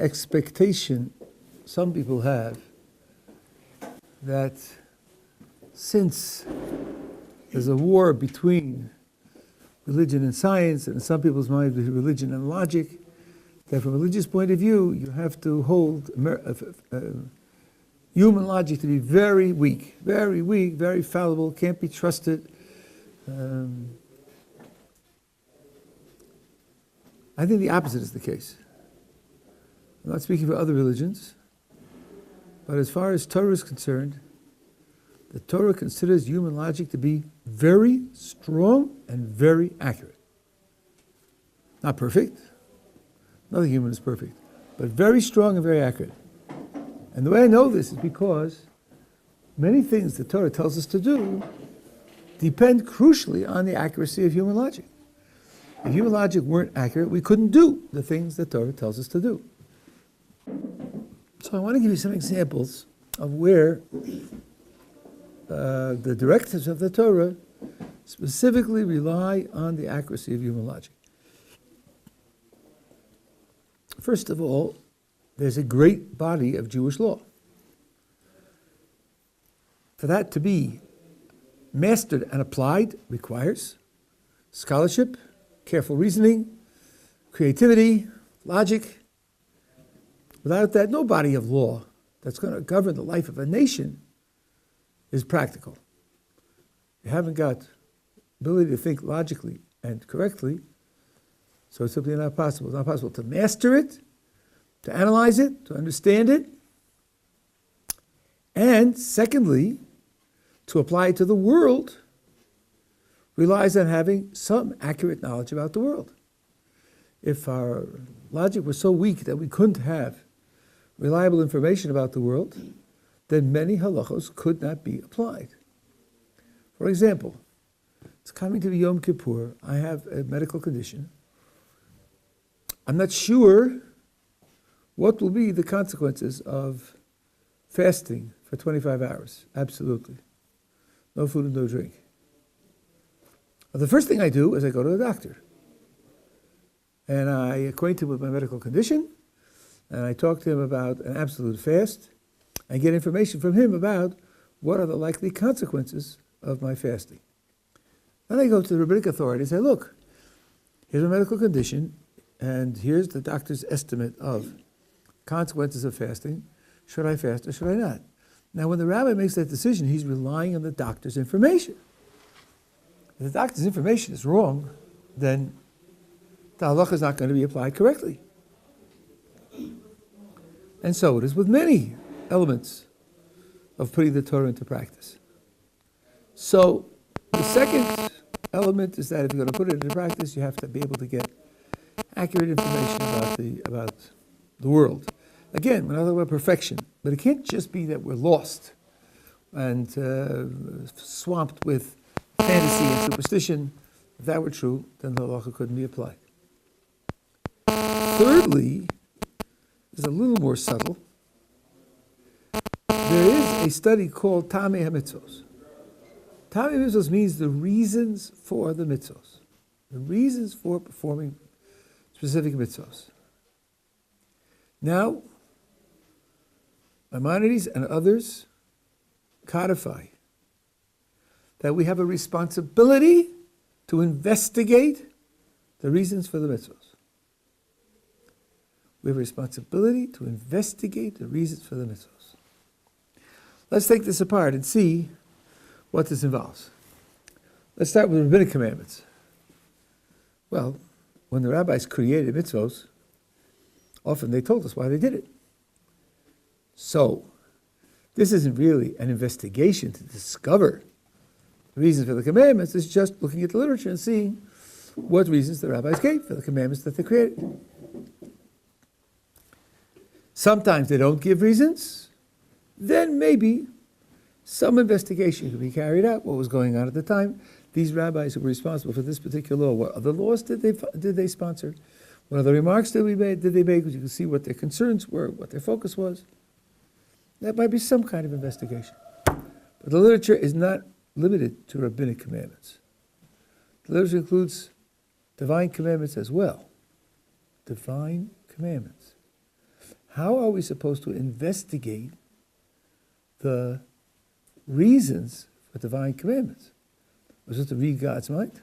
expectation some people have that since there's a war between religion and science, and in some people's minds religion and logic, that from a religious point of view, you have to hold human logic to be very weak, very fallible, can't be trusted. I think the opposite is the case. I'm not speaking for other religions, but as far as Torah is concerned, the Torah considers human logic to be very strong and very accurate. Not perfect. Nothing human is perfect. But very strong and very accurate. And the way I know this is because many things the Torah tells us to do depend crucially on the accuracy of human logic. If human logic weren't accurate, we couldn't do the things the Torah tells us to do. So I want to give you some examples of where the directives of the Torah specifically rely on the accuracy of human logic. First of all, there's a great body of Jewish law. For that to be mastered and applied requires scholarship, careful reasoning, creativity, logic. Without that, no body of law that's going to govern the life of a nation is practical. You haven't got ability to think logically and correctly, so it's simply not possible. It's not possible to master it, to analyze it, to understand it, and secondly, to apply it to the world relies on having some accurate knowledge about the world. If our logic was so weak that we couldn't have reliable information about the world, then many halachos could not be applied. For example, it's coming to the Yom Kippur. I have a medical condition. I'm not sure what will be the consequences of fasting for 25 hours. Absolutely. No food and no drink. Well, the first thing I do is I go to the doctor. And I acquaint him with my medical condition, and I talk to him about an absolute fast, and get information from him about what are the likely consequences of my fasting. Then I go to the rabbinic authority and say, look, here's a medical condition, and here's the doctor's estimate of consequences of fasting. Should I fast or should I not? Now, when the rabbi makes that decision, he's relying on the doctor's information. If the doctor's information is wrong, then the halacha is not going to be applied correctly. And so it is with many elements of putting the Torah into practice. So the second element is that if you're going to put it into practice, you have to be able to get accurate information about the world. Again, we're not talking about perfection, but it can't just be that we're lost and swamped with fantasy and superstition. If that were true, then the halacha couldn't be applied. Thirdly, is a little more subtle. There is a study called Tamei HaMitzvos. Tamei HaMitzvos means the reasons for the mitzvos, the reasons for performing specific mitzvos. Now, Maimonides and others codify that we have a responsibility to investigate the reasons for the mitzvos. We have a responsibility to investigate the reasons for the mitzvos. Let's take this apart and see what this involves. Let's start with rabbinic commandments. Well, when the rabbis created mitzvos, often they told us why they did it. So, this isn't really an investigation to discover the reasons for the commandments. It's just looking at the literature and seeing what reasons the rabbis gave for the commandments that they created. Sometimes they don't give reasons. Then maybe some investigation could be carried out, what was going on at the time. These rabbis who were responsible for this particular law, what other laws did they sponsor? What other remarks did they make? Because you can see what their concerns were, what their focus was. That might be some kind of investigation. But the literature is not limited to rabbinic commandments. The literature includes divine commandments as well. Divine commandments. how are we supposed to investigate the reasons for divine commandments? We're supposed to read God's mind.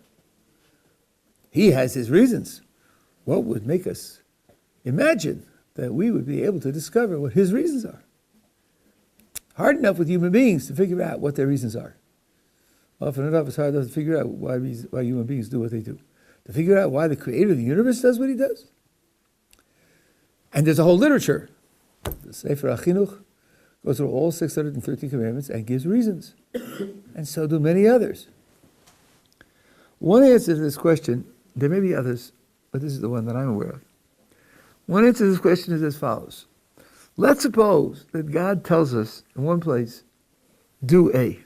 He has his reasons. What would make us imagine that we would be able to discover what his reasons are? Hard enough with human beings to figure out what their reasons are. Often enough, it's hard enough to figure out why human beings do what they do. To figure out why the creator of the universe does what he does. And there's a whole literature. The Sefer HaChinuch goes through all 613 commandments and gives reasons. And so do many others. One answer to this question, there may be others, but this is the one that I'm aware of. One answer to this question is as follows. Let's suppose that God tells us in one place, do A.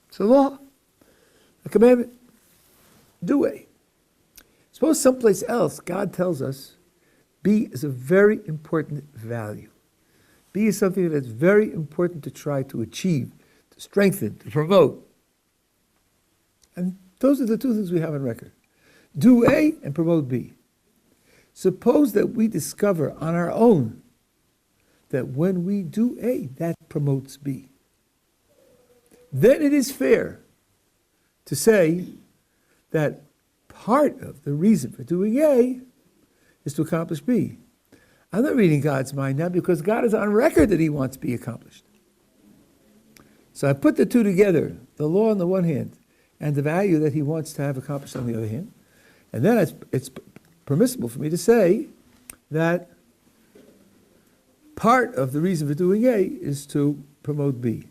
It's a law, a commandment, do A. Suppose someplace else God tells us B is a very important value. B is something that's very important to try to achieve, to strengthen, to promote. And those are the two things we have on record. Do A and promote B. Suppose that we discover on our own that when we do A, that promotes B. Then it is fair to say that part of the reason for doing A is to accomplish B. I'm not reading God's mind now because God is on record that he wants B accomplished. So I put the two together, the law on the one hand and the value that he wants to have accomplished on the other hand. And then it's permissible for me to say that part of the reason for doing A is to promote B.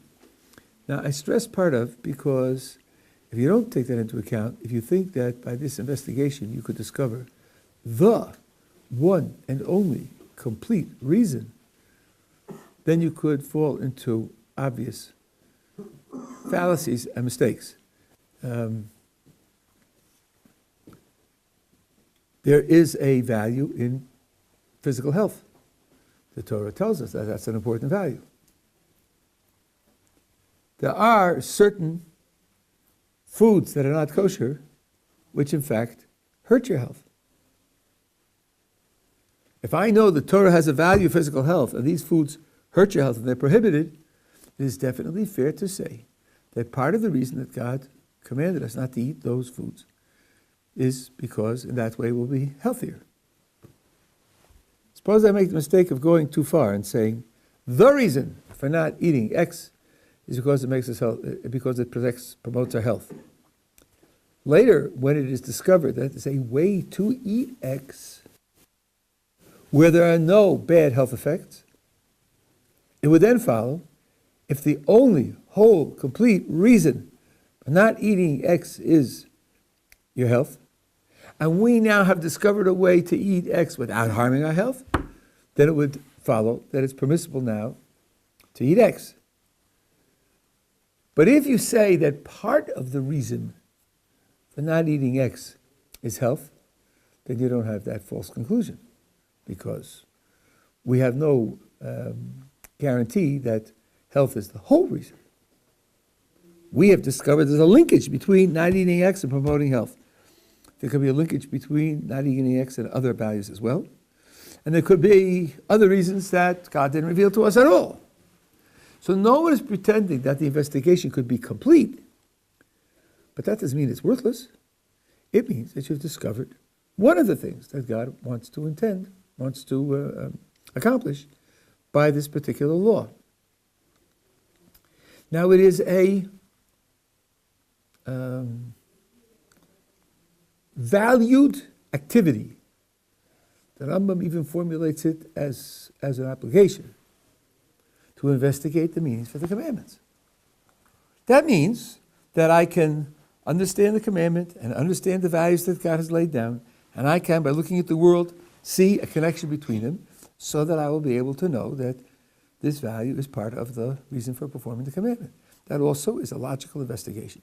Now, I stress part of because if you don't take that into account, if you think that by this investigation you could discover the one and only complete reason, then you could fall into obvious fallacies and mistakes. There is a value in physical health. The Torah tells us that that's an important value. There are certain foods that are not kosher, which in fact hurt your health. If I know the Torah has a value of physical health, and these foods hurt your health and they're prohibited, it is definitely fair to say that part of the reason that God commanded us not to eat those foods is because in that way we'll be healthier. Suppose I make the mistake of going too far and saying the reason for not eating X is because it makes us because it promotes our health. Later, when it is discovered that there's a way to eat X where there are no bad health effects, it would then follow, if the only whole, complete reason for not eating X is your health, and we now have discovered a way to eat X without harming our health, then it would follow that it's permissible now to eat X. But if you say that part of the reason for not eating X is health, then you don't have that false conclusion, because we have no guarantee that health is the whole reason. We have discovered there's a linkage between not eating X and promoting health. There could be a linkage between not eating X and other values as well. And there could be other reasons that God didn't reveal to us at all. So no one is pretending that the investigation could be complete, but that doesn't mean it's worthless. It means that you've discovered one of the things that God wants to accomplish by this particular law. Now it is a valued activity. The Rambam even formulates it as an obligation to investigate the meanings for the commandments. That means that I can understand the commandment and understand the values that God has laid down, and I can, by looking at the world, see a connection between them, so that I will be able to know that this value is part of the reason for performing the commandment. That also is a logical investigation.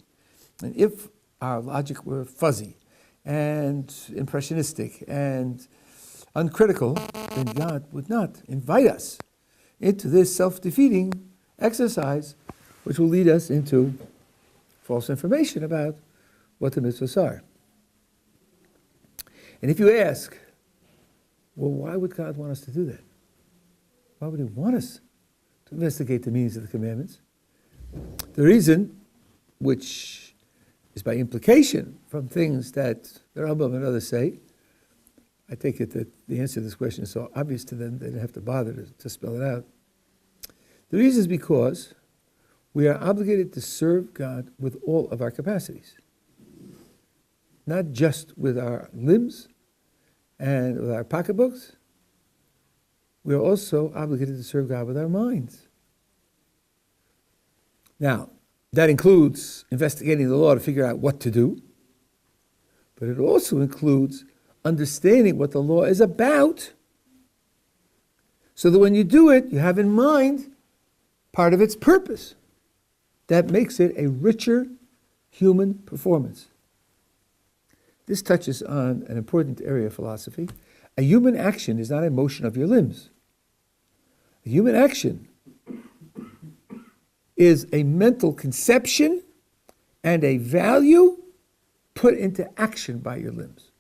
And if our logic were fuzzy and impressionistic and uncritical, then God would not invite us into this self-defeating exercise, which will lead us into false information about what the mitzvahs are. And if you ask, well, why would God want us to do that? Why would he want us to investigate the meanings of the commandments? The reason, which is by implication from things that the Rambam and others say, I take it that the answer to this question is so obvious to them, they didn't have to bother to spell it out. The reason is because we are obligated to serve God with all of our capacities. Not just with our limbs and with our pocketbooks. We are also obligated to serve God with our minds. Now, that includes investigating the law to figure out what to do, but it also includes understanding what the law is about, so that when you do it, you have in mind part of its purpose. That makes it a richer human performance. This touches on an important area of philosophy. A human action is not a motion of your limbs. A human action is a mental conception and a value put into action by your limbs.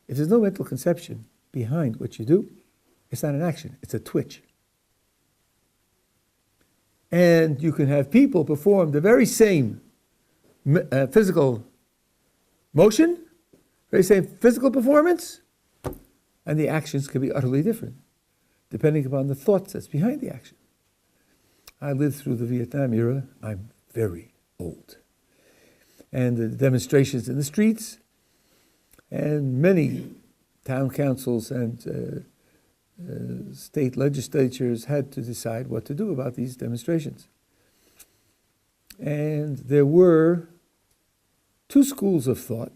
If there's no mental conception behind what you do, it's not an action, it's a twitch. And you can have people perform the very same physical motion, very same physical performance, and the actions can be utterly different, depending upon the thoughts that's behind the action. I lived through the Vietnam era. I'm very old. And the demonstrations in the streets, and many town councils and state legislatures had to decide what to do about these demonstrations. And there were two schools of thought,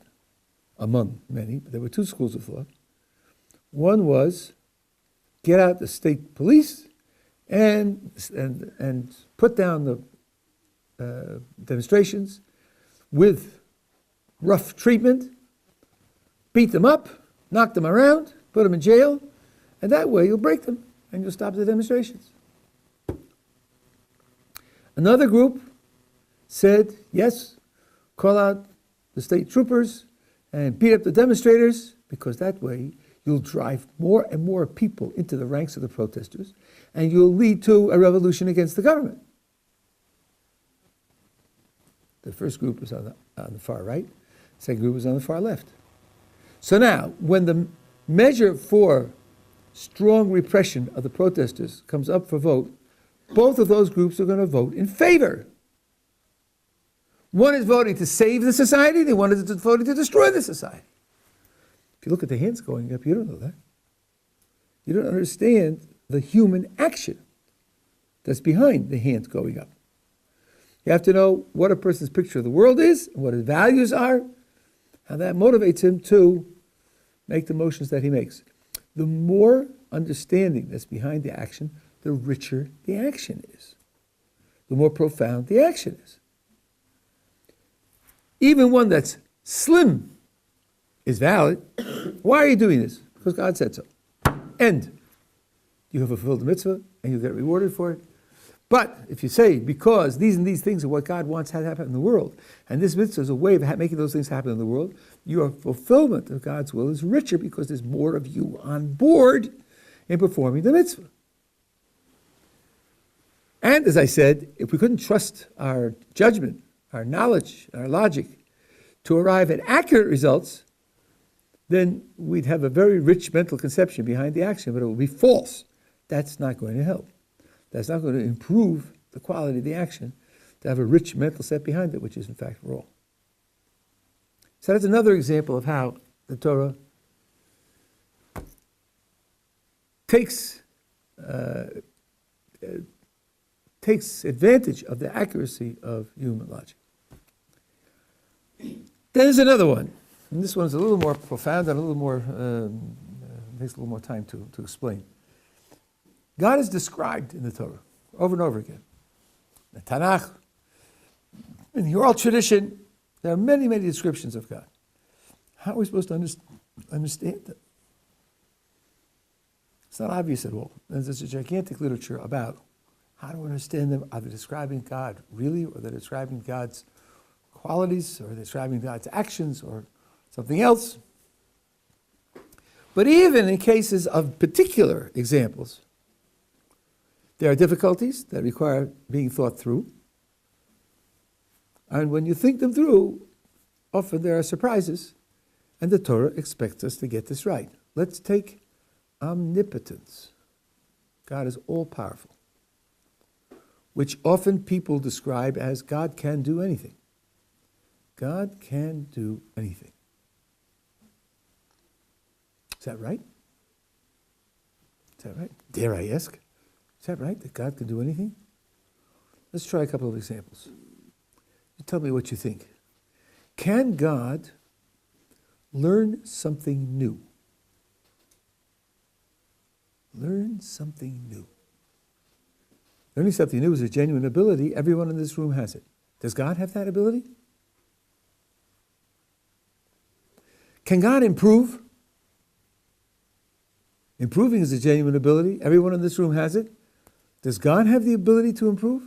among many, but there were two schools of thought. One was get out the state police and put down the demonstrations with rough treatment, beat them up, knock them around, put them in jail, and that way you'll break them and you'll stop the demonstrations. Another group said, yes, call out the state troopers and beat up the demonstrators, because that way you'll drive more and more people into the ranks of the protesters and you'll lead to a revolution against the government. The first group was on the far right, the second group was on the far left. So now, when the measure for strong repression of the protesters comes up for vote, both of those groups are going to vote in favor. One is voting to save the society, the one is voting to destroy the society. If you look at the hands going up, you don't know that. You don't understand the human action that's behind the hands going up. You have to know what a person's picture of the world is, and what his values are, how that motivates him to make the motions that he makes. The more understanding that's behind the action, the richer the action is. The more profound the action is. Even one that's slim is valid. Why are you doing this? Because God said so. End. You have fulfilled the mitzvah and you get rewarded for it. But if you say, because these and these things are what God wants to happen in the world, and this mitzvah is a way of making those things happen in the world, your fulfillment of God's will is richer because there's more of you on board in performing the mitzvah. And as I said, if we couldn't trust our judgment, our knowledge, our logic to arrive at accurate results, then we'd have a very rich mental conception behind the action, but it will be false. That's not going to help. That's not going to improve the quality of the action, to have a rich mental set behind it, which is in fact wrong. So that's another example of how the Torah takes advantage of the accuracy of human logic. Then there's another one, and this one's a little more profound and a little more takes a little more time to explain. God is described in the Torah over and over again. The Tanakh, in the oral tradition, there are many, many descriptions of God. How are we supposed to understand them? It's not obvious at all. There's a gigantic literature about how to understand them. Are they describing God really, or are they describing God's qualities, or are they describing God's actions, or something else? But even in cases of particular examples, There are difficulties that require being thought through. And when you think them through, often there are surprises. And the Torah expects us to get this right. Let's take omnipotence. God is all-powerful, which often people describe as God can do anything. God can do anything. Is that right? Is that right? Dare I ask? Is that right, that God can do anything? Let's try a couple of examples. You tell me what you think. Can God learn something new? Learn something new. Learning something new is a genuine ability. Everyone in this room has it. Does God have that ability? Can God improve? Improving is a genuine ability. Everyone in this room has it. Does God have the ability to improve?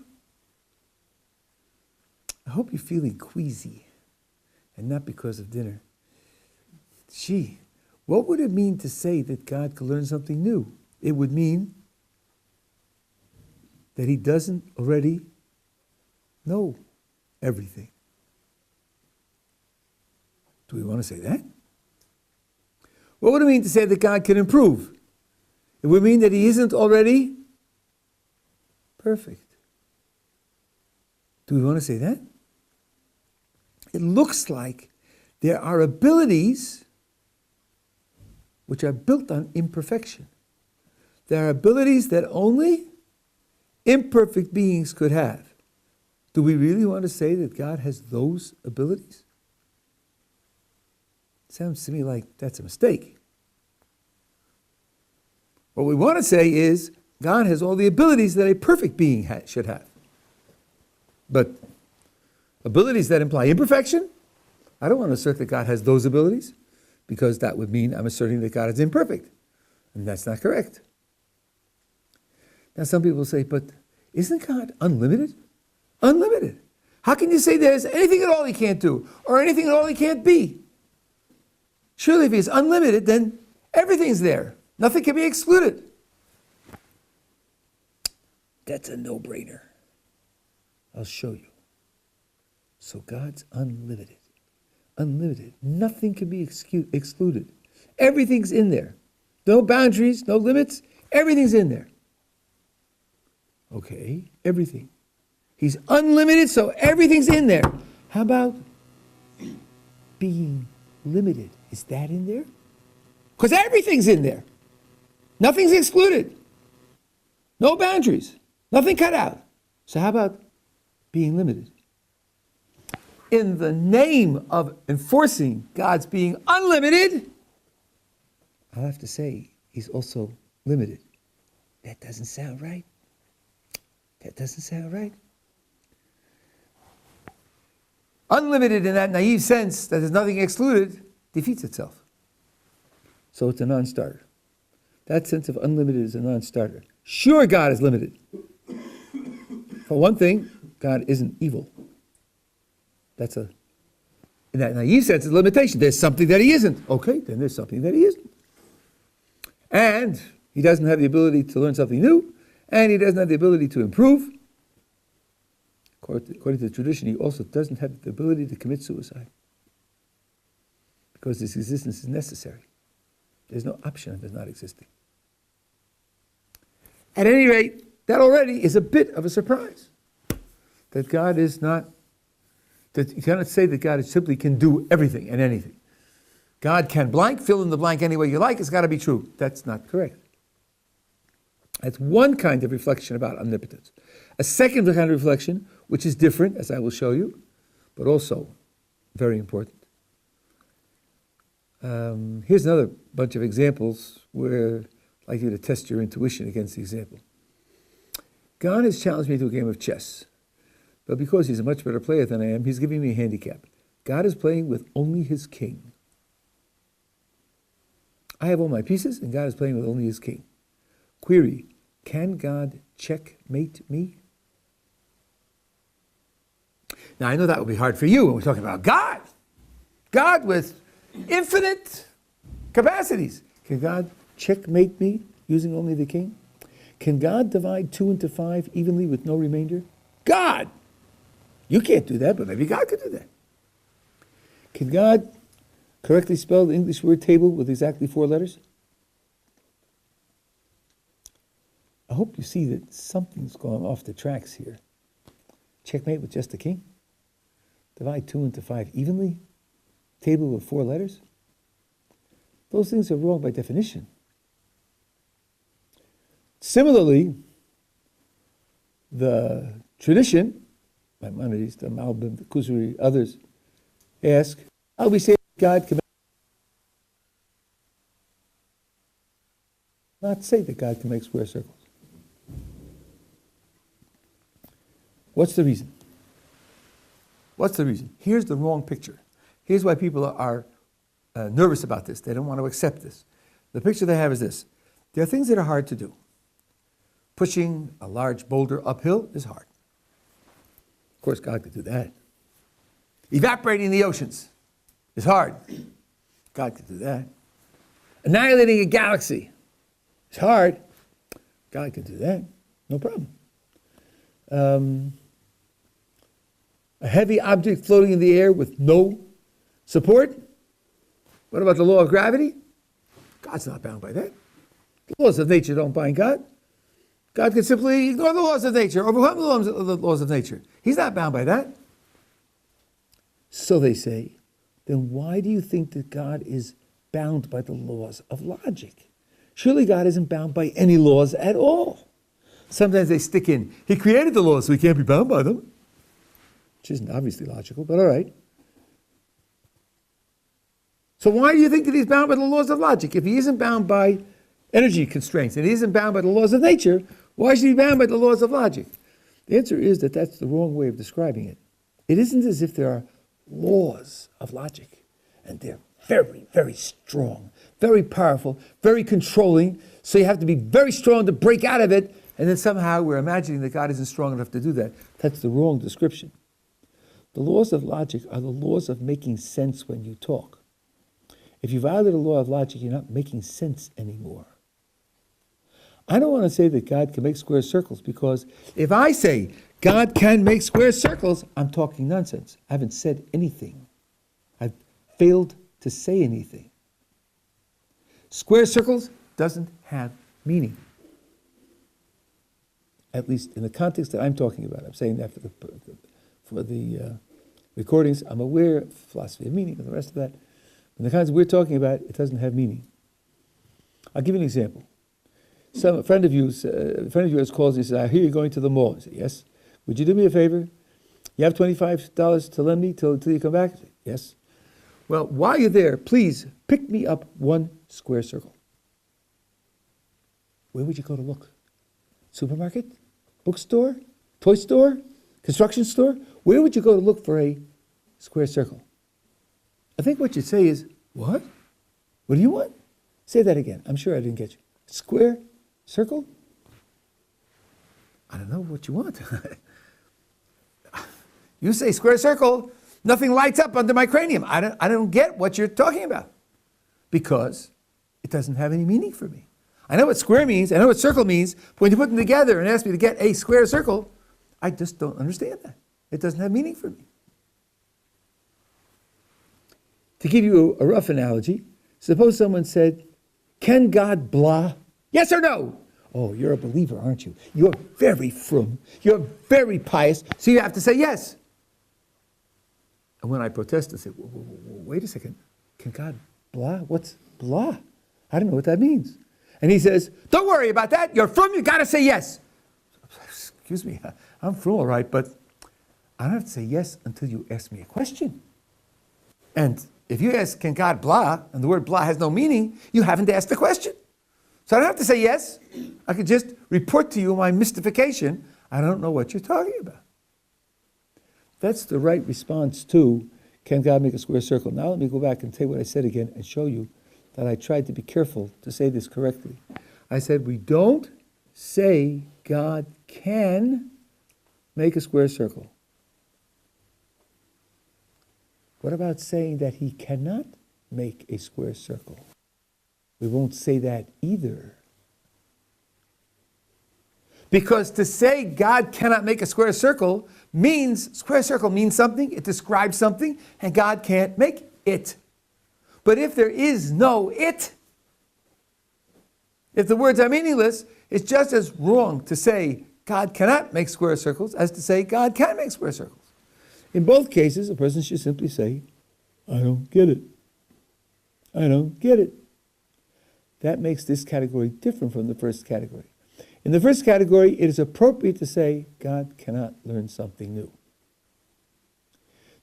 I hope you're feeling queasy, and not because of dinner. Gee, what would it mean to say that God could learn something new? It would mean that he doesn't already know everything. Do we want to say that? What would it mean to say that God can improve? It would mean that he isn't already perfect. Do we want to say that? It looks like there are abilities which are built on imperfection. There are abilities that only imperfect beings could have. Do we really want to say that God has those abilities? It sounds to me like that's a mistake. What we want to say is God has all the abilities that a perfect being should have. But abilities that imply imperfection, I don't want to assert that God has those abilities, because that would mean I'm asserting that God is imperfect. And that's not correct. Now some people say, but isn't God unlimited? Unlimited. How can you say there's anything at all he can't do, or anything at all he can't be? Surely if he's unlimited, then everything's there. Nothing can be excluded. That's a no-brainer. I'll show you. So God's unlimited. Unlimited. Nothing can be excluded. Everything's in there. No boundaries, no limits. Everything's in there. Okay, everything. He's unlimited, so everything's in there. How about being limited? Is that in there? Because everything's in there. Nothing's excluded. No boundaries. Nothing cut out. So how about being limited? In the name of enforcing God's being unlimited, I'll have to say he's also limited. That doesn't sound right. That doesn't sound right. Unlimited in that naive sense that there's nothing excluded defeats itself. So it's a non-starter. That sense of unlimited is a non-starter. Sure, God is limited. For one thing, God isn't evil. That's in that naive sense, it's a limitation. There's something that he isn't. Okay, then there's something that he isn't. And he doesn't have the ability to learn something new, and he doesn't have the ability to improve. According to the tradition, he also doesn't have the ability to commit suicide, because his existence is necessary. There's no option of his not existing. At any rate, that already is a bit of a surprise. That God is not, that you cannot say that God simply can do everything and anything. God can blank, fill in the blank any way you like, it's got to be true. That's not correct. That's one kind of reflection about omnipotence. A second kind of reflection, which is different, as I will show you, but also very important. Here's another bunch of examples where I'd like you to test your intuition against the example. God has challenged me to a game of chess, but because he's a much better player than I am, he's giving me a handicap. God is playing with only his king. I have all my pieces, and God is playing with only his king. Query, can God checkmate me? Now, I know that would be hard for you when we're talking about God. God with infinite capacities. Can God checkmate me using only the king? Can God divide 2 into 5 evenly with no remainder? God! You can't do that, but maybe God could do that. Can God correctly spell the English word table with exactly 4 letters? I hope you see that something's gone off the tracks here. Checkmate with just the king? Divide 2 into 5 evenly? Table with 4 letters? Those things are wrong by definition. Similarly, the tradition, Maimonides, the Malbim, the Kuzari, others, ask, how do we say God can not say that God can make square circles? What's the reason? What's the reason? Here's the wrong picture. Here's why people are nervous about this. They don't want to accept this. The picture they have is this. There are things that are hard to do. Pushing a large boulder uphill is hard. Of course, God could do that. Evaporating the oceans is hard. God could do that. Annihilating a galaxy is hard. God could do that. No problem. A heavy object floating in the air with no support? What about the law of gravity? God's not bound by that. The laws of nature don't bind God. God can simply ignore the laws of nature, overcome the laws of nature. He's not bound by that. So they say, then why do you think that God is bound by the laws of logic? Surely God isn't bound by any laws at all. Sometimes they stick in, he created the laws, so he can't be bound by them. Which isn't obviously logical, but all right. So why do you think that he's bound by the laws of logic? If he isn't bound by energy constraints and he isn't bound by the laws of nature, why should he be bound by the laws of logic? The answer is that that's the wrong way of describing it. It isn't as if there are laws of logic, and they're very, very strong, very powerful, very controlling, so you have to be very strong to break out of it, and then somehow we're imagining that God isn't strong enough to do that. That's the wrong description. The laws of logic are the laws of making sense when you talk. If you violate a law of logic, you're not making sense anymore. I don't want to say that God can make square circles, because if I say God can make square circles, I'm talking nonsense. I haven't said anything. I've failed to say anything. Square circles doesn't have meaning. At least in the context that I'm talking about. I'm saying that for the recordings. I'm aware of philosophy of meaning and the rest of that. In the kinds we're talking about, it doesn't have meaning. I'll give you an example. A friend of yours calls and says, I hear you're going to the mall. I say, yes. Would you do me a favor? You have $25 to lend me till you come back? I say, yes. Well, while you're there, please pick me up 1 square circle. Where would you go to look? Supermarket? Bookstore? Toy store? Construction store? Where would you go to look for a square circle? I think what you'd say is, what? What do you want? Say that again. I'm sure I didn't get you. Square circle? I don't know what you want. You say square circle, nothing lights up under my cranium. I don't get what you're talking about, because it doesn't have any meaning for me. I know what square means, I know what circle means, but when you put them together and ask me to get a square circle, I just don't understand that. It doesn't have meaning for me. To give you a rough analogy, suppose someone said, can God blah? Yes or no? Oh, you're a believer, aren't you? You're very frum. You're very pious, so you have to say yes. And when I protest, I say, wait a second. Can God blah? What's blah? I don't know what that means. And he says, don't worry about that. You're frum, you got to say yes. Excuse me, I'm frum, all right, but I don't have to say yes until you ask me a question. And if you ask, can God blah, and the word blah has no meaning, you haven't asked the question. So I don't have to say yes. I could just report to you my mystification. I don't know what you're talking about. That's the right response to, can God make a square circle? Now let me go back and tell you what I said again and show you that I tried to be careful to say this correctly. I said we don't say God can make a square circle. What about saying that he cannot make a square circle? We won't say that either. Because to say God cannot make a square circle means, square circle means something, it describes something, and God can't make it. But if there is no it, if the words are meaningless, it's just as wrong to say God cannot make square circles as to say God can make square circles. In both cases, a person should simply say, I don't get it. I don't get it. That makes this category different from the first category. In the first category, it is appropriate to say God cannot learn something new.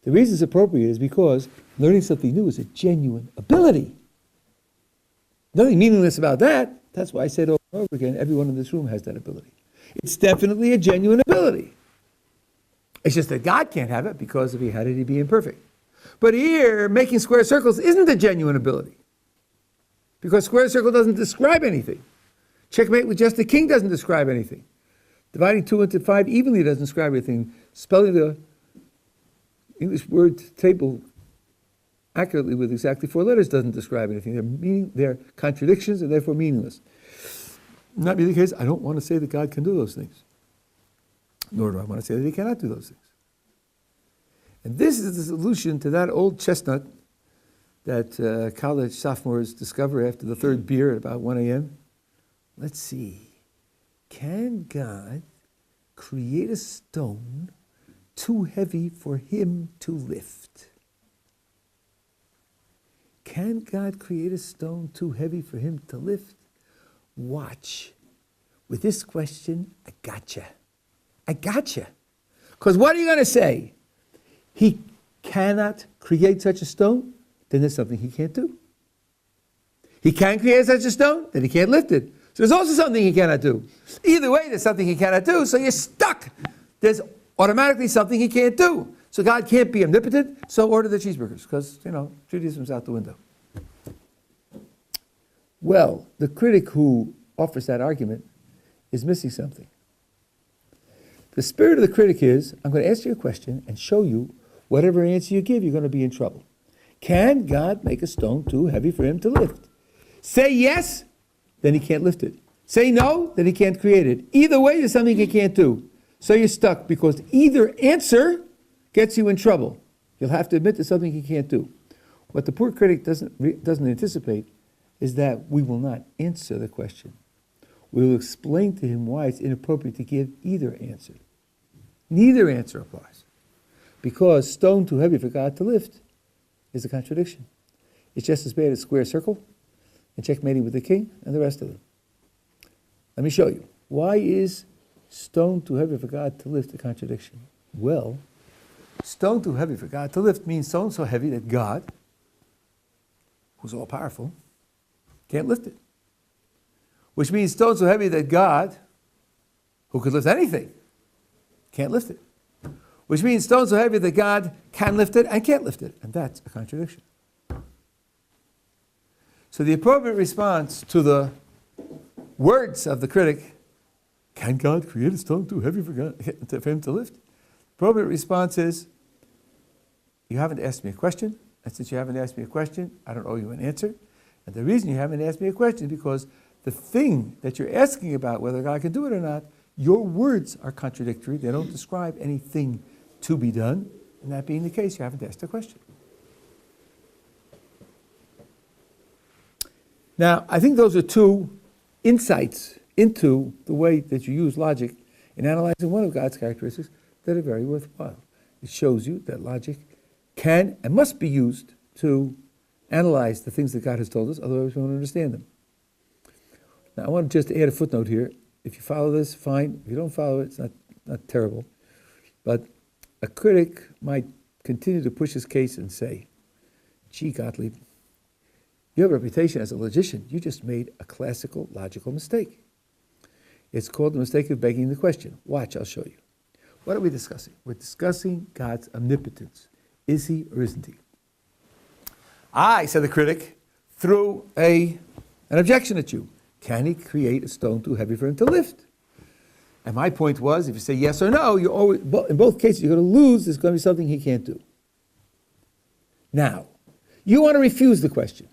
The reason it's appropriate is because learning something new is a genuine ability. Nothing meaningless about that. That's why I said over and over again, everyone in this room has that ability. It's definitely a genuine ability. It's just that God can't have it because if he had it, he'd be imperfect. But here, making square circles isn't a genuine ability. Because square circle doesn't describe anything. Checkmate with just the king doesn't describe anything. Dividing 2 into 5 evenly doesn't describe anything. Spelling the English word table accurately with exactly 4 letters doesn't describe anything. They're contradictions and therefore meaningless. Not being the case, I don't want to say that God can do those things. Nor do I want to say that he cannot do those things. And this is the solution to that old chestnut that college sophomores discover after the third beer at about 1 a.m. Let's see. Can God create a stone too heavy for him to lift? Can God create a stone too heavy for him to lift? Watch. With this question, I gotcha. I gotcha. Because what are you going to say? He cannot create such a stone? Then there's something he can't do. He can create such a stone? Then he can't lift it. So there's also something he cannot do. Either way, there's something he cannot do, so you're stuck. There's automatically something he can't do. So God can't be omnipotent, so order the cheeseburgers, because, Judaism's out the window. Well, the critic who offers that argument is missing something. The spirit of the critic is, I'm going to ask you a question and show you whatever answer you give, you're going to be in trouble. Can God make a stone too heavy for him to lift? Say yes, then he can't lift it. Say no, then he can't create it. Either way, there's something he can't do. So you're stuck because either answer gets you in trouble. You'll have to admit there's something he can't do. What the poor critic doesn't anticipate is that we will not answer the question. We will explain to him why it's inappropriate to give either answer. Neither answer applies. Because stone too heavy for God to lift is a contradiction. It's just as bad as square circle and checkmating with the king and the rest of them. Let me show you. Why is stone too heavy for God to lift a contradiction? Well, stone too heavy for God to lift means stone so heavy that God, who's all powerful, can't lift it. Which means stone so heavy that God, who could lift anything, can't lift it. Which means stone so heavy that God can lift it and can't lift it. And that's a contradiction. So the appropriate response to the words of the critic, can God create a stone too heavy for him to lift? The appropriate response is, you haven't asked me a question, and since you haven't asked me a question, I don't owe you an answer. And the reason you haven't asked me a question is because the thing that you're asking about, whether God can do it or not, your words are contradictory. They don't describe anything to be done. And that being the case, you haven't asked a question. Now, I think those are two insights into the way that you use logic in analyzing one of God's characteristics that are very worthwhile. It shows you that logic can and must be used to analyze the things that God has told us, otherwise we won't understand them. Now, I want to just add a footnote here. If you follow this, fine. If you don't follow it, it's not terrible. But a critic might continue to push his case and say, gee, Gottlieb, you have a reputation as a logician. You just made a classical logical mistake. It's called the mistake of begging the question. Watch, I'll show you. What are we discussing? We're discussing God's omnipotence. Is he or isn't he? I, said the critic, threw an objection at you. Can he create a stone too heavy for him to lift? And my point was, if you say yes or no, you always, in both cases, you're going to lose. There's going to be something he can't do. Now, you want to refuse the question.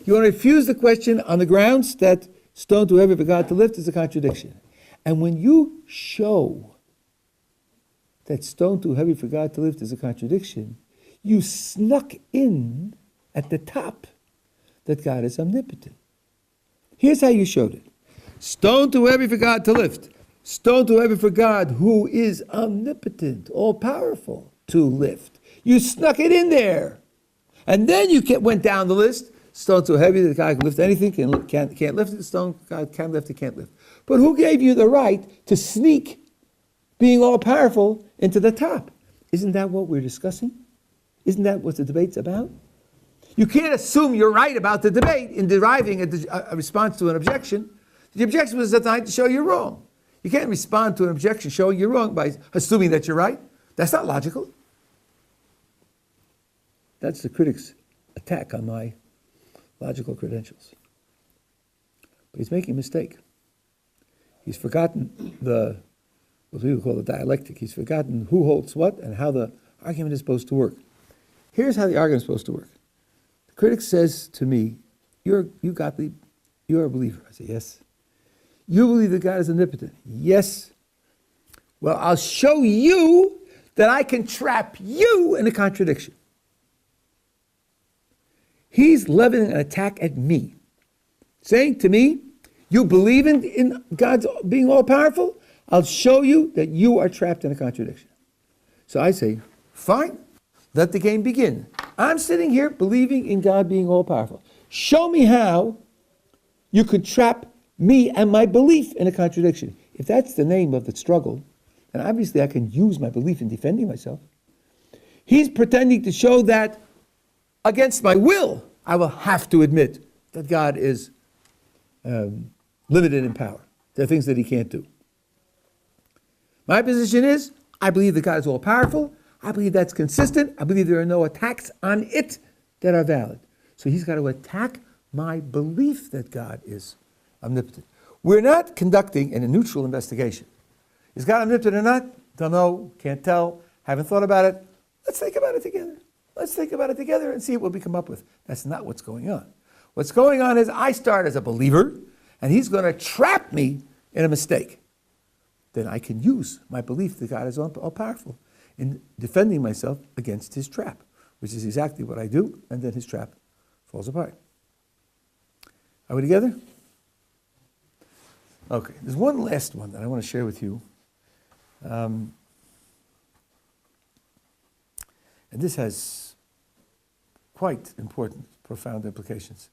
You want to refuse the question on the grounds that stone too heavy for God to lift is a contradiction. And when you show that stone too heavy for God to lift is a contradiction, you snuck in at the top that God is omnipotent. Here's how you showed it. Stone too heavy for God to lift. Stone too heavy for God, who is omnipotent, all-powerful, to lift. You snuck it in there. And then you went down the list. Stone too heavy that God can lift anything, can't lift it. Stone God can lift it, can't lift. But who gave you the right to sneak being all-powerful into the top? Isn't that what we're discussing? Isn't that what the debate's about? You can't assume you're right about the debate in deriving a response to an objection. The objection was designed to show you're wrong. You can't respond to an objection showing you're wrong by assuming that you're right. That's not logical. That's the critic's attack on my logical credentials. But he's making a mistake. He's forgotten what we would call the dialectic. He's forgotten who holds what and how the argument is supposed to work. Here's how the argument is supposed to work. The critic says to me, you Gottlieb, you're a believer. I say, yes. You believe that God is omnipotent? Yes. Well, I'll show you that I can trap you in a contradiction. He's leveling an attack at me, saying to me, you believe in God's being all-powerful? I'll show you that you are trapped in a contradiction. So I say, fine, let the game begin. I'm sitting here believing in God being all-powerful. Show me how you could trap me and my belief in a contradiction. If that's the name of the struggle, then obviously I can use my belief in defending myself. He's pretending to show that against my will, I will have to admit that God is limited in power. There are things that he can't do. My position is, I believe that God is all-powerful. I believe that's consistent. I believe there are no attacks on it that are valid. So he's got to attack my belief that God is omnipotent. We're not conducting a neutral investigation. Is God omnipotent or not? Don't know, can't tell, haven't thought about it. Let's think about it together. Let's think about it together and see what we come up with. That's not what's going on. What's going on is I start as a believer, and he's going to trap me in a mistake. Then I can use my belief that God is all-powerful in defending myself against his trap, which is exactly what I do, and then his trap falls apart. Are we together? Okay, there's one last one that I want to share with you. And this has quite important, profound implications.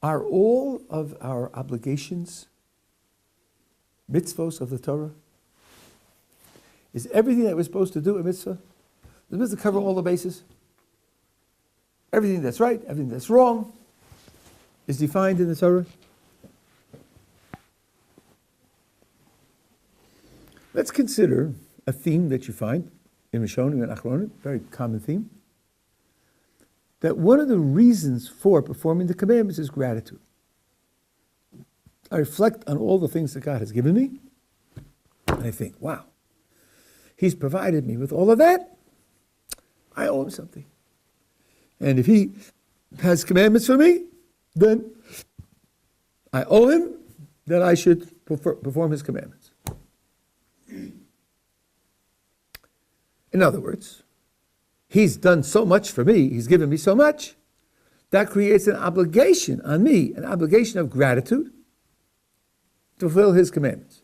Are all of our obligations mitzvos of the Torah? Is everything that we're supposed to do a mitzvah? Does mitzvah cover all the bases? Everything that's right, everything that's wrong is defined in the Torah? Let's consider a theme that you find in Rishonim and Achronim, very common theme, that one of the reasons for performing the commandments is gratitude. I reflect on all the things that God has given me, and I think, wow, he's provided me with all of that. I owe him something. And if he has commandments for me, then I owe him that I should perform his commandments. In other words, he's done so much for me, he's given me so much, that creates an obligation on me, an obligation of gratitude to fulfill his commandments.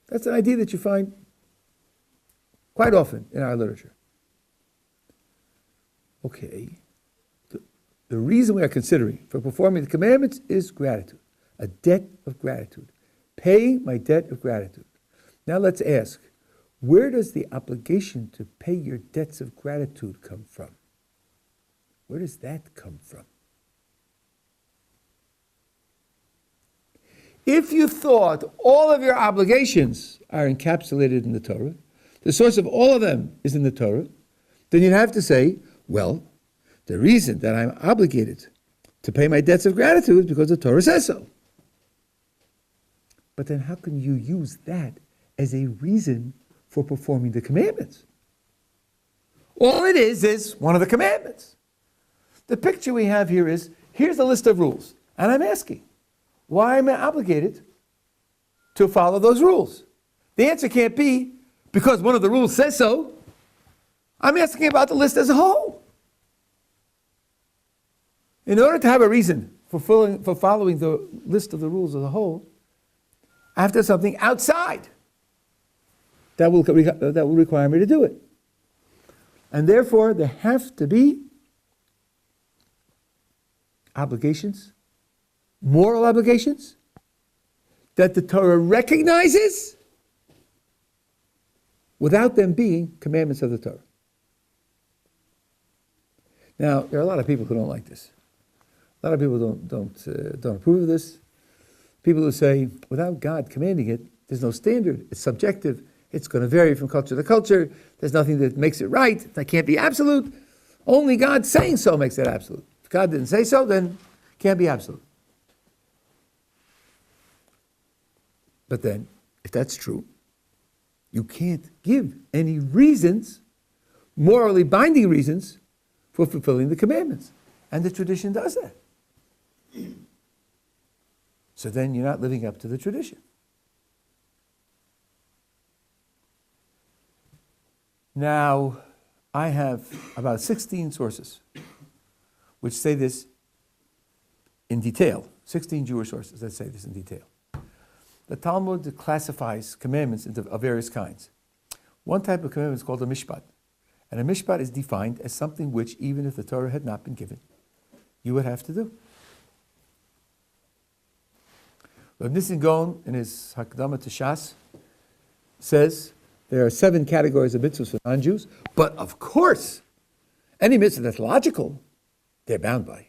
That's an idea that you find quite often in our literature. Okay, the reason we are considering for performing the commandments is gratitude, a debt of gratitude, paying my debt of gratitude. Now let's ask, where does the obligation to pay your debts of gratitude come from? Where does that come from? If you thought all of your obligations are encapsulated in the Torah, the source of all of them is in the Torah, then you'd have to say, well, the reason that I'm obligated to pay my debts of gratitude is because the Torah says so. But then how can you use that as a reason for performing the commandments? All it is one of the commandments. The picture we have here is, here's a list of rules. And I'm asking, why am I obligated to follow those rules? The answer can't be, because one of the rules says so. I'm asking about the list as a whole. In order to have a reason for following the list of the rules as a whole, I have to have something outside that will require me to do it. And therefore, there have to be obligations, moral obligations, that the Torah recognizes without them being commandments of the Torah. Now, there are a lot of people who don't like this. A lot of people don't approve of this. People who say, without God commanding it, there's no standard, it's subjective, it's going to vary from culture to culture, there's nothing that makes it right, that can't be absolute. Only God saying so makes it absolute. If God didn't say so, then it can't be absolute. But then, if that's true, you can't give any reasons, morally binding reasons, for fulfilling the commandments. And the tradition does that. So then you're not living up to the tradition. Now, I have about 16 sources which say this in detail. 16 Jewish sources that say this in detail. The Talmud classifies commandments of various kinds. One type of commandment is called a mishpat. And a mishpat is defined as something which, even if the Torah had not been given, you would have to do. Rav Nissim Gaon, in his Hakdama to Shas, says there are 7 categories of mitzvahs for non-Jews, but of course, any mitzvah that's logical, they're bound by.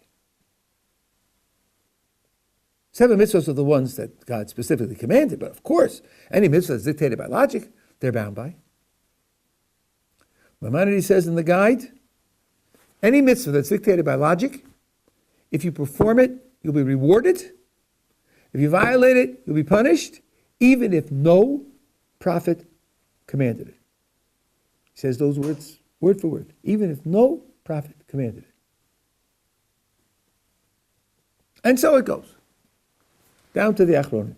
7 mitzvahs are the ones that God specifically commanded, but of course, any mitzvah that's dictated by logic, they're bound by. Maimonides says in the guide, any mitzvah that's dictated by logic, if you perform it, you'll be rewarded. If you violate it, you'll be punished, even if no prophet commanded it. He says those words word for word, even if no prophet commanded it. And so it goes, down to the Achronim.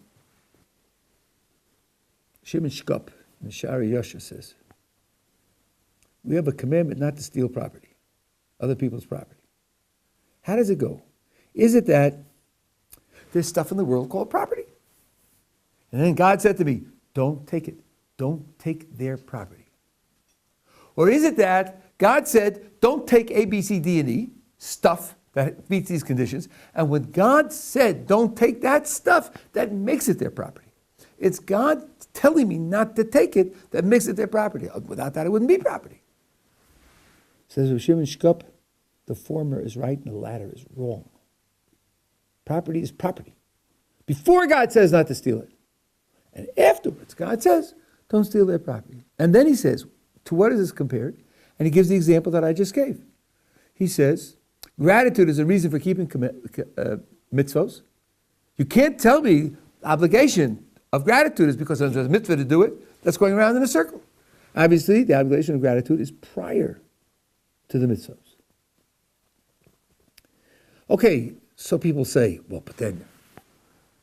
Shimon Shkop in Shari Yosha says, we have a commandment not to steal property, other people's property. How does it go? Is it that there's stuff in the world called property? And then God said to me, don't take it. Don't take their property. Or is it that God said, don't take A, B, C, D, and E, stuff that meets these conditions, and when God said, don't take that stuff, that makes it their property. It's God telling me not to take it that makes it their property. Without that, it wouldn't be property. Says Rav Shimon Shkop, the former is right and the latter is wrong. Property is property. Before God says not to steal it. And afterwards, God says, don't steal their property. And then he says, to what is this compared? And he gives the example that I just gave. He says, gratitude is a reason for keeping mitzvos. You can't tell me the obligation of gratitude is because there's a mitzvah to do it. That's going around in a circle. Obviously, the obligation of gratitude is prior to the mitzvos. Okay, so people say, well, but then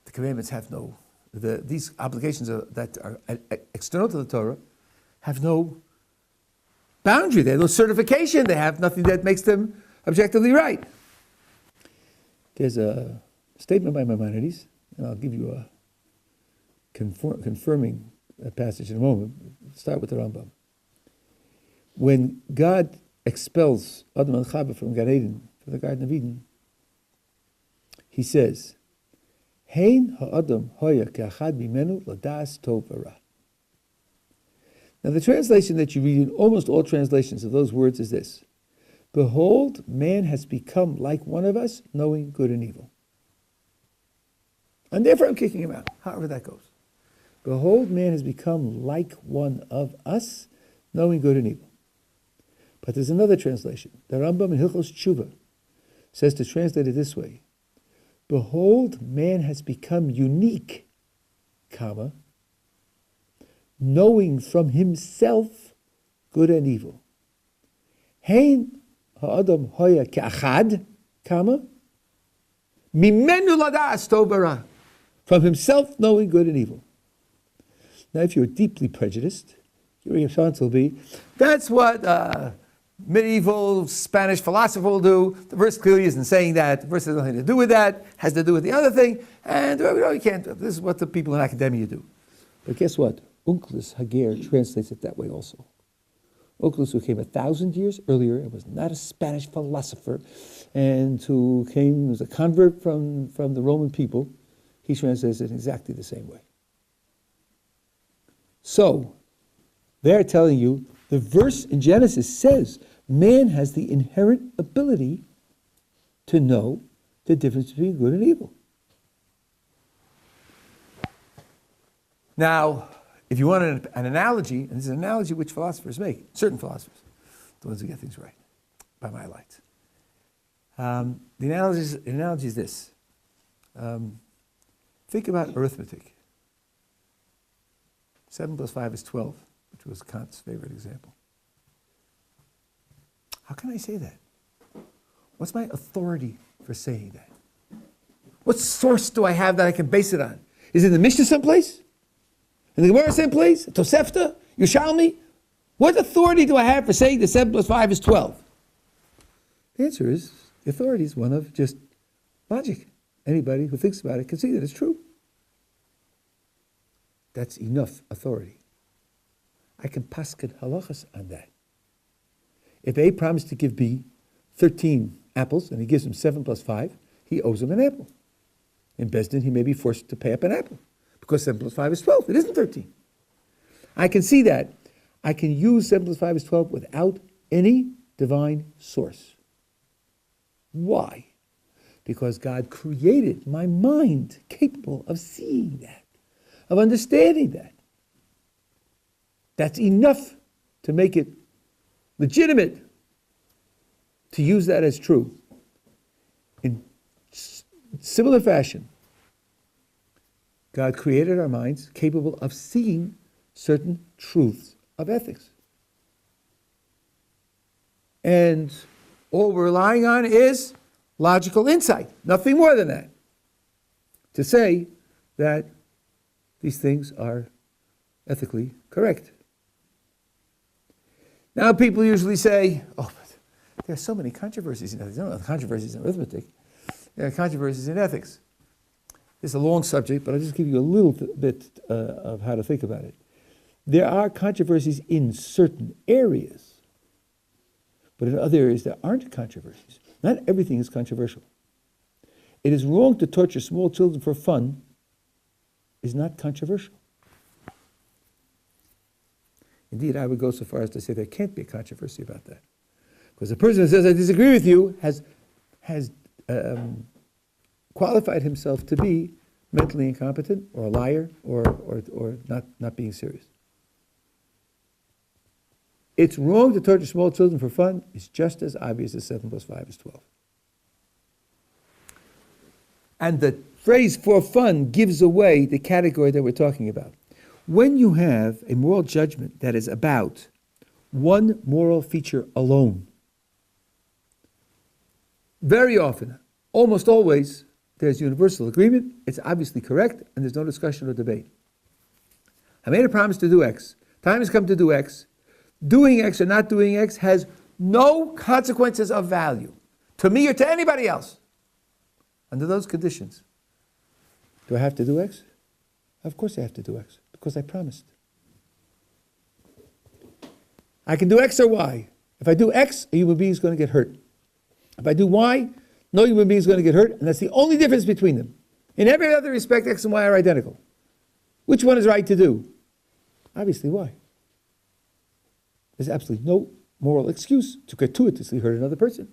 the commandments have no, these obligations that are external to the Torah have no boundary. They have no certification. They have nothing that makes them objectively right. There's a statement by Maimonides, and I'll give you a confirming passage in a moment. Start with the Rambam. When God expels Adam and Chava from Gan Eden, from the Garden of Eden, he says, Hein ha'adam hoya ke'achad mimenu ladas tov v'ra. Now the translation that you read in almost all translations of those words is this: behold, man has become like one of us, knowing good and evil. And therefore I'm kicking him out, however that goes. Behold, man has become like one of us, knowing good and evil. But there's another translation. The Rambam in Hilchos Tshuva says to translate it this way: behold, man has become unique, comma, knowing from himself good and evil. Hein ha'adam hoya ke'achad, comma, mimenu ladas tov v'ra, from himself knowing good and evil. Now, if you're deeply prejudiced, your response will be, that's what medieval Spanish philosopher will do. The verse clearly isn't saying that. The verse has nothing to do with that. Has to do with the other thing. And you can't. This is what the people in academia do. But guess what? Unclus Hager translates it that way also. Unclus, who came 1,000 years earlier and was not a Spanish philosopher, and who was a convert from the Roman people, he translates it exactly the same way. So, they're telling you, the verse in Genesis says man has the inherent ability to know the difference between good and evil. Now, if you want an analogy, and this is an analogy which philosophers make, certain philosophers, the ones who get things right, by my lights. The analogy is this. Think about arithmetic. 7 plus 5 is 12, which was Kant's favorite example. How can I say that? What's my authority for saying that? What source do I have that I can base it on? Is it in the Mishnah someplace? In the Gemara someplace? Tosefta? Yerushalmi? What authority do I have for saying that 7 plus 5 is 12? The answer is, the authority is one of just logic. Anybody who thinks about it can see that it's true. That's enough authority. I can paskin halachas on that. If A promised to give B 13 apples, and he gives him 7 plus 5, he owes him an apple. In Besdin, he may be forced to pay up an apple, because 7 plus 5 is 12. It isn't 13. I can see that. I can use 7 plus 5 is 12 without any divine source. Why? Because God created my mind capable of seeing that, of understanding that. That's enough to make it legitimate to use that as true. In similar fashion, God created our minds capable of seeing certain truths of ethics. And all we're relying on is logical insight, nothing more than that, to say that these things are ethically correct. Now people usually say, oh, but there are so many controversies in ethics. There are no controversies in arithmetic. There are controversies in ethics. It's a long subject, but I'll just give you a little bit of how to think about it. There are controversies in certain areas, but in other areas there aren't controversies. Not everything is controversial. It is wrong to torture small children for fun is not controversial. Indeed, I would go so far as to say there can't be a controversy about that. Because the person who says, I disagree with you, has qualified himself to be mentally incompetent, or a liar, or not being serious. It's wrong to torture small children for fun. It's just as obvious as 7 plus 5 is 12. And the phrase for fun gives away the category that we're talking about. When you have a moral judgment that is about one moral feature alone, very often, almost always, there's universal agreement, it's obviously correct, and there's no discussion or debate. I made a promise to do X. Time has come to do X. Doing X or not doing X has no consequences of value to me or to anybody else. Under those conditions, do I have to do X? Of course I have to do X, because I promised. I can do X or Y. If I do X, a human being is going to get hurt. If I do Y, no human being is going to get hurt, and that's the only difference between them. In every other respect, X and Y are identical. Which one is right to do? Obviously Y. There's absolutely no moral excuse to gratuitously hurt another person.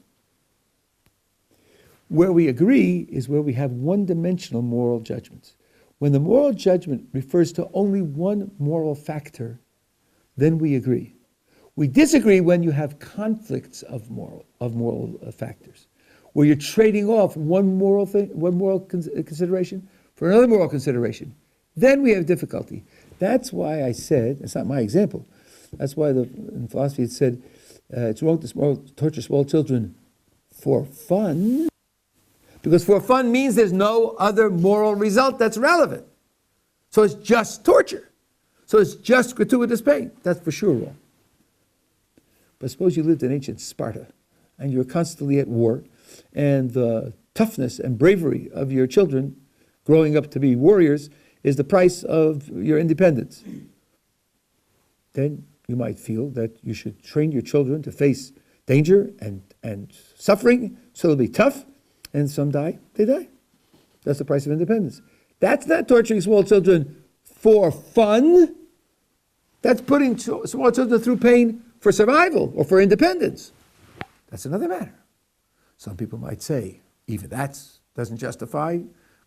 Where we agree is where we have one-dimensional moral judgments. When the moral judgment refers to only one moral factor, then we agree. We disagree when you have conflicts of moral factors, where you're trading off one moral consideration for another moral consideration. Then we have difficulty. That's why I said, it's not my example, that's why in philosophy it said, It's wrong to torture small children for fun, because for fun means there's no other moral result that's relevant. So it's just torture. So it's just gratuitous pain. That's for sure wrong. But suppose you lived in ancient Sparta and you're constantly at war, and the toughness and bravery of your children growing up to be warriors is the price of your independence. Then you might feel that you should train your children to face danger and suffering, so they'll be tough, and some die, they die. That's the price of independence. That's not torturing small children for fun. That's putting small children through pain for survival or for independence. That's another matter. Some people might say, even that doesn't justify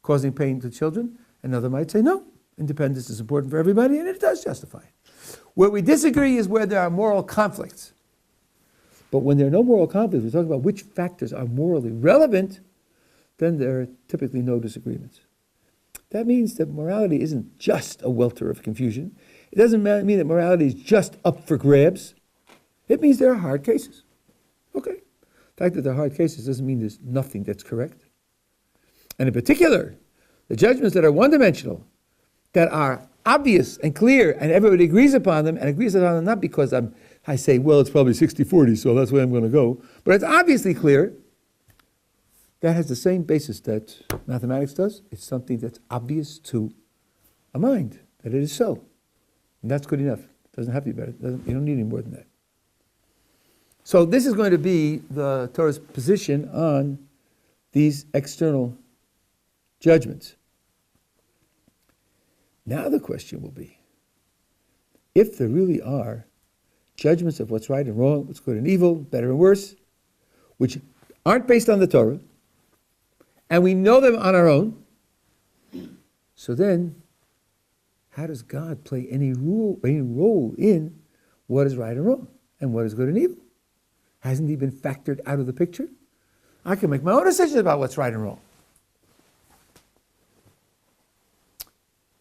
causing pain to children. Another might say, no, independence is important for everybody, and it does justify it. Where we disagree is where there are moral conflicts. But when there are no moral conflicts, we're talking about which factors are morally relevant, then there are typically no disagreements. That means that morality isn't just a welter of confusion. It doesn't mean that morality is just up for grabs. It means there are hard cases. Okay. The fact that there are hard cases doesn't mean there's nothing that's correct. And in particular, the judgments that are one-dimensional, that are obvious and clear, and everybody agrees upon them, and agrees upon them not because I say, well, it's probably 60-40, so that's where I'm going to go, but it's obviously clear. That has the same basis that mathematics does. It's something that's obvious to a mind, that it is so. And that's good enough. It doesn't have to be better. You don't need any more than that. So this is going to be the Torah's position on these external judgments. Now the question will be, if there really are judgments of what's right and wrong, what's good and evil, better and worse, which aren't based on the Torah, and we know them on our own, so then how does God play any role in what is right and wrong and what is good and evil? Hasn't he been factored out of the picture? I can make my own decisions about what's right and wrong.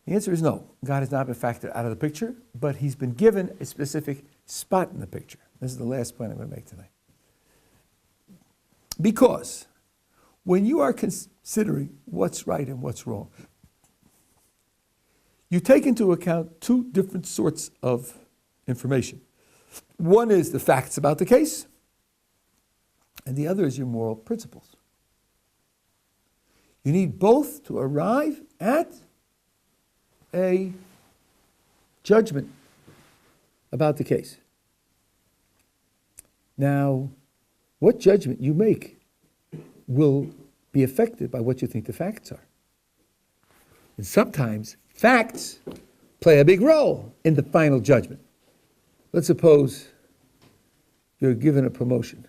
The answer is no. God has not been factored out of the picture, but he's been given a specific spot in the picture. This is the last point I'm going to make tonight. Because when you are considering what's right and what's wrong, you take into account two different sorts of information. One is the facts about the case, and the other is your moral principles. You need both to arrive at a judgment about the case. Now, what judgment you make will be affected by what you think the facts are. And sometimes facts play a big role in the final judgment. Let's suppose you're given a promotion,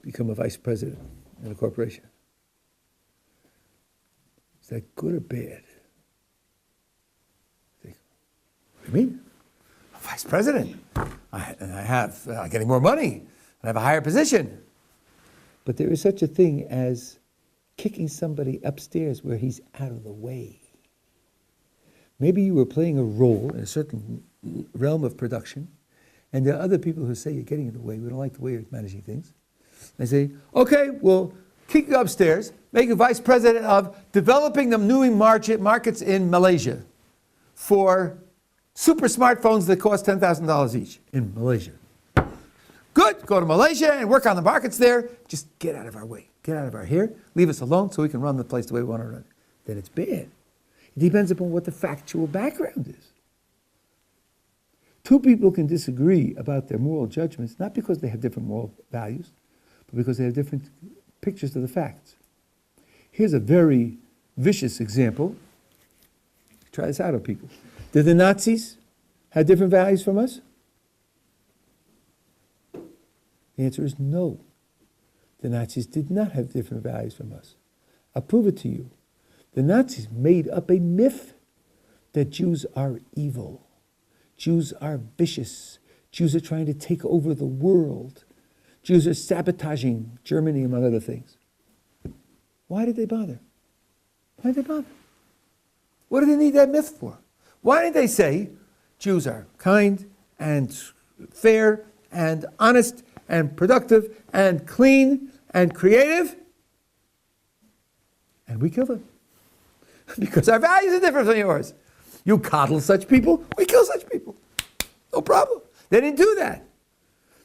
become a vice president in a corporation. Is that good or bad? Think, what do you mean? I'm vice president. I'm getting more money. I have a higher position. But there is such a thing as kicking somebody upstairs where he's out of the way. Maybe you were playing a role in a certain realm of production, and there are other people who say you're getting in the way. We don't like the way you're managing things. They say, okay, we'll kick you upstairs, make you vice president of developing the new markets in Malaysia for super smartphones that cost $10,000 each in Malaysia. Good, go to Malaysia and work on the markets there. Just get out of our way. Get out of our hair. Leave us alone so we can run the place the way we want to run it. Then it's bad. It depends upon what the factual background is. Two people can disagree about their moral judgments, not because they have different moral values, but because they have different pictures of the facts. Here's a very vicious example. Try this out on people. Did the Nazis have different values from us? The answer is no. The Nazis did not have different values from us. I'll prove it to you. The Nazis made up a myth that Jews are evil. Jews are vicious. Jews are trying to take over the world. Jews are sabotaging Germany, among other things. Why did they bother? Why did they bother? What do they need that myth for? Why did they say Jews are kind and fair and honest and productive and clean and creative, and we kill them. Because our values are different from yours. You coddle such people, we kill such people. No problem. They didn't do that.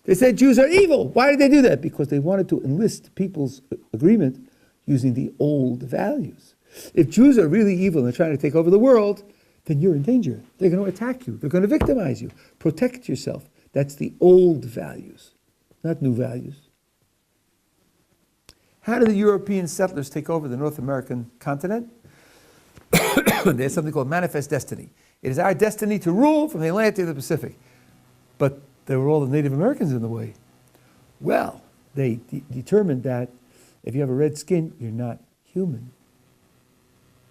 They said Jews are evil. Why did they do that? Because they wanted to enlist people's agreement using the old values. If Jews are really evil and they're trying to take over the world, then you're in danger. They're going to attack you. They're going to victimize you. Protect yourself. That's the old values, not new values. How did the European settlers take over the North American continent? There's something called manifest destiny. It is our destiny to rule from the Atlantic to the Pacific. But there were all the Native Americans in the way. Well, they determined that if you have a red skin, you're not human.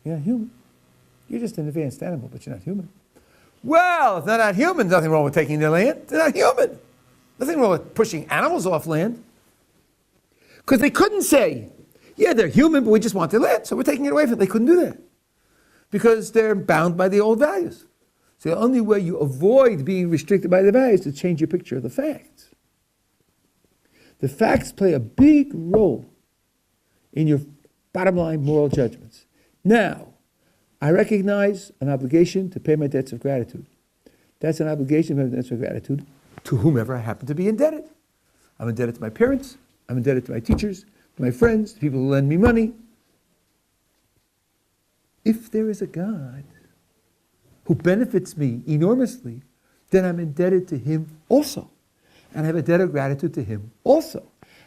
You're not human. You're just an advanced animal, but you're not human. Well, if they're not human, there's nothing wrong with taking their land. They're not human. Nothing wrong with pushing animals off land. Because they couldn't say, yeah, they're human, but we just want their land, so we're taking it away from them. They couldn't do that. Because they're bound by the old values. So the only way you avoid being restricted by the values is to change your picture of the facts. The facts play a big role in your bottom line moral judgments. Now, I recognize an obligation to pay my debts of gratitude. That's an obligation to pay my debts of gratitude to whomever I happen to be indebted. I'm indebted to my parents. I'm indebted to my teachers, to my friends, to people who lend me money. If there is a God who benefits me enormously, then I'm indebted to him also. And I have a debt of gratitude to him also.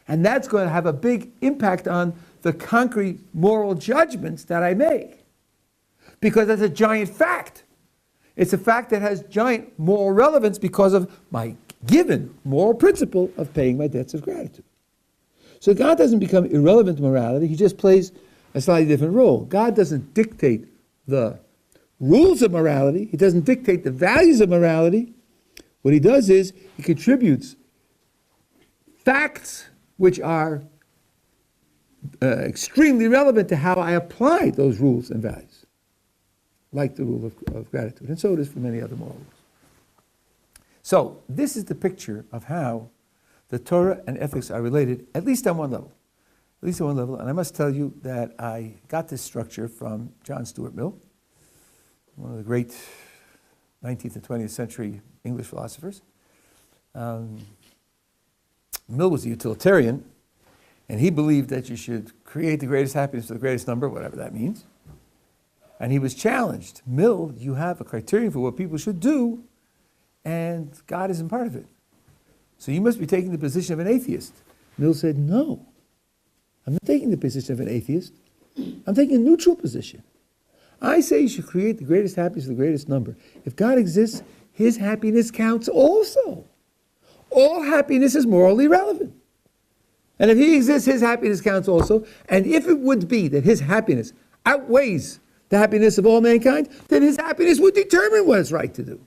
And that's going to have a big impact on the concrete moral judgments that I make. Because that's a giant fact. It's a fact that has giant moral relevance because of my given moral principle of paying my debts of gratitude. So God doesn't become irrelevant to morality, he just plays a slightly different role. God doesn't dictate the rules of morality, he doesn't dictate the values of morality. What he does is he contributes facts which are extremely relevant to how I apply those rules and values, like the rule of gratitude. And so it is for many other moral rules. So this is the picture of how the Torah and ethics are related, at least on one level. At least on one level. And I must tell you that I got this structure from John Stuart Mill, one of the great 19th and 20th century English philosophers. Mill was a utilitarian, and he believed that you should create the greatest happiness for the greatest number, whatever that means. And he was challenged. Mill, you have a criterion for what people should do, and God isn't part of it. So you must be taking the position of an atheist. Mill said, no, I'm not taking the position of an atheist. I'm taking a neutral position. I say you should create the greatest happiness for the greatest number. If God exists, his happiness counts also. All happiness is morally relevant. And if he exists, his happiness counts also. And if it would be that his happiness outweighs the happiness of all mankind, then his happiness would determine what it's right to do.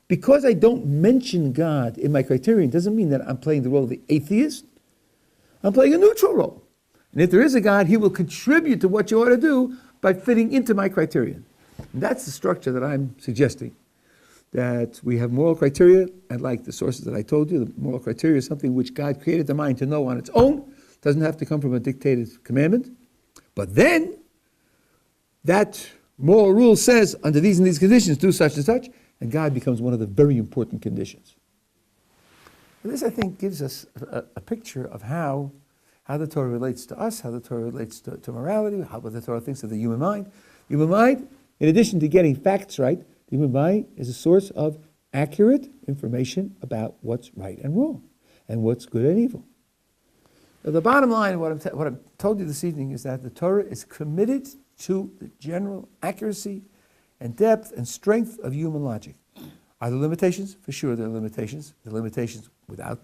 Because I don't mention God in my criterion doesn't mean that I'm playing the role of the atheist. I'm playing a neutral role. And if there is a God, he will contribute to what you ought to do by fitting into my criterion. And that's the structure that I'm suggesting. That we have moral criteria, and like the sources that I told you, the moral criteria is something which God created the mind to know on its own. Doesn't have to come from a dictated commandment. But then, that moral rule says, under these and these conditions, do such and such, and God becomes one of the very important conditions. And this, I think, gives us a picture of how the Torah relates to us, how the Torah relates to morality, how the Torah thinks of the human mind. Human mind, in addition to getting facts right, the human mind is a source of accurate information about what's right and wrong, and what's good and evil. Now, the bottom line, what I've told you this evening, is that the Torah is committed to the general accuracy and depth and strength of human logic. Are there limitations? For sure there are limitations. There are limitations without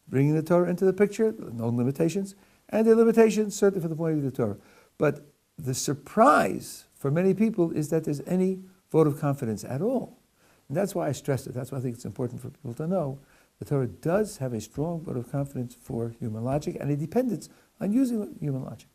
bringing the Torah into the picture, there are no limitations. And there are limitations certainly from the point of view of the Torah. But the surprise for many people is that there's any vote of confidence at all. And that's why I stressed it. That's why I think it's important for people to know the Torah does have a strong vote of confidence for human logic and a dependence on using human logic.